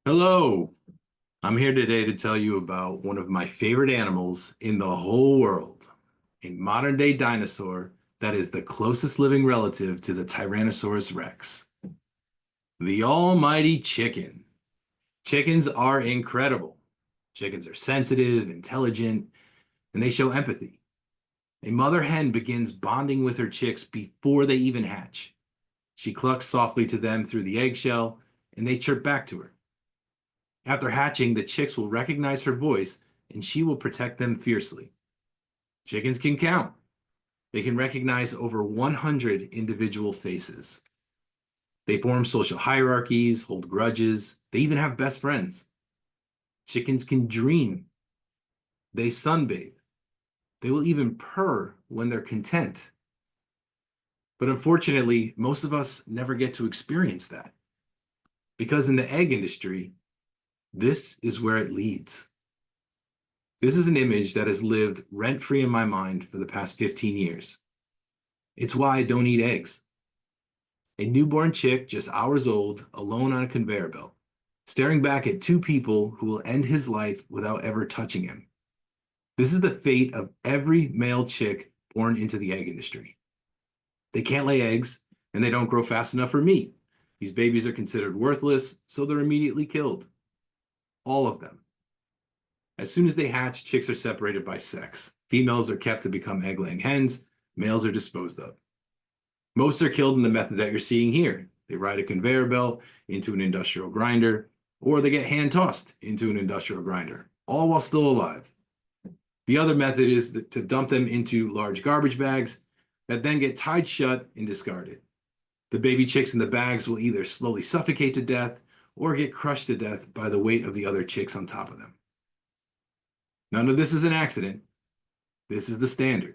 Hello, I'm here today to tell you about one of my favorite animals in the whole world, a modern day dinosaur that is the closest living relative to the Tyrannosaurus Rex, the almighty chicken. Chickens are incredible. Chickens are sensitive, intelligent, and they show empathy. A mother hen begins bonding with her chicks before they even hatch. She clucks softly to them through the eggshell, and they chirp back to her. After hatching, the chicks will recognize her voice and she will protect them fiercely. Chickens can count. They can recognize over 100 individual faces. They form social hierarchies, hold grudges. They even have best friends. Chickens can dream. They sunbathe. They will even purr when they're content. But unfortunately, most of us never get to experience that. Because in the egg industry, this is where it leads. This is an image that has lived rent-free in my mind for the past 15 years. It's why I don't eat eggs. A newborn chick, just hours old, alone on a conveyor belt, staring back at two people who will end his life without ever touching him. This is the fate of every male chick born into the egg industry. They can't lay eggs, and they don't grow fast enough for meat. These babies are considered worthless, so they're immediately killed. All of them. As soon as they hatch, chicks are separated by sex. Females are kept to become egg-laying hens. Males are disposed of. Most are killed in the method that you're seeing here. They ride a conveyor belt into an industrial grinder, or they get hand-tossed into an industrial grinder, all while still alive. The other method is to dump them into large garbage bags that then get tied shut and discarded. The baby chicks in the bags will either slowly suffocate to death or get crushed to death by the weight of the other chicks on top of them. None of this is an accident. This is the standard.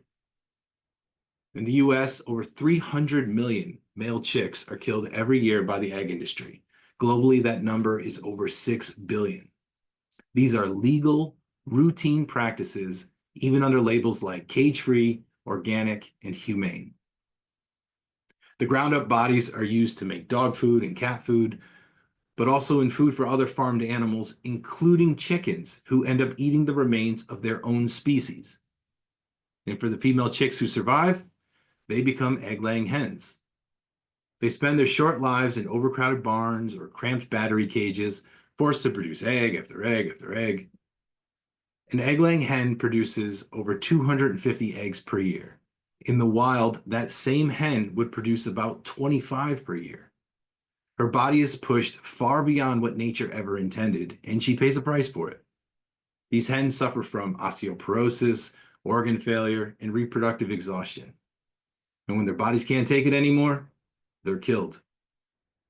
In the US, over 300 million male chicks are killed every year by the egg industry. Globally, that number is over 6 billion. These are legal, routine practices, even under labels like cage-free, organic, and humane. The ground-up bodies are used to make dog food and cat food, but also in food for other farmed animals, including chickens, who end up eating the remains of their own species. And for the female chicks who survive, they become egg-laying hens. They spend their short lives in overcrowded barns or cramped battery cages, forced to produce egg after egg after egg. An egg-laying hen produces over 250 eggs per year. In the wild, that same hen would produce about 25 per year. Her body is pushed far beyond what nature ever intended, and she pays a price for it. These hens suffer from osteoporosis, organ failure, and reproductive exhaustion. And when their bodies can't take it anymore, they're killed.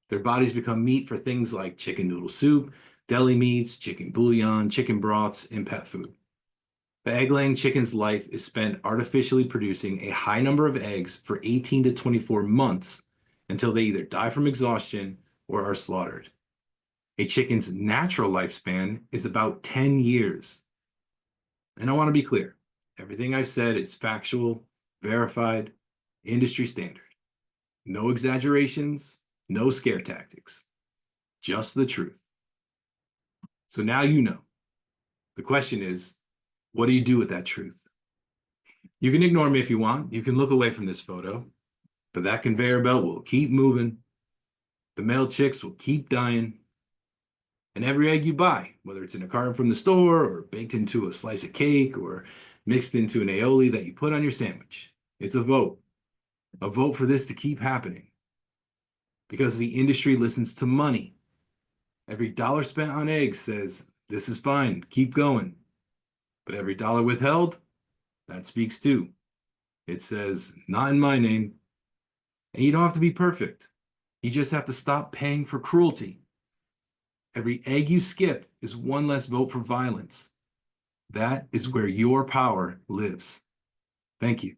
Their bodies become meat for things like chicken noodle soup, deli meats, chicken bouillon, chicken broths, and pet food. The egg-laying chicken's life is spent artificially producing a high number of eggs for 18 to 24 months until they either die from exhaustion or are slaughtered. A chicken's natural lifespan is about 10 years. And I want to be clear, everything I've said is factual, verified, industry standard. No exaggerations, no scare tactics, just the truth. So now you know. The question is, what do you do with that truth? You can ignore me if you want. You can look away from this photo, but that conveyor belt will keep moving. The male chicks will keep dying. And every egg you buy, whether it's in a carton from the store or baked into a slice of cake or mixed into an aioli that you put on your sandwich, it's a vote. A vote for this to keep happening. Because the industry listens to money. Every dollar spent on eggs says, this is fine, keep going. But every dollar withheld, that speaks too. It says, not in my name. And you don't have to be perfect. You just have to stop paying for cruelty. Every egg you skip is one less vote for violence. That is where your power lives. Thank you.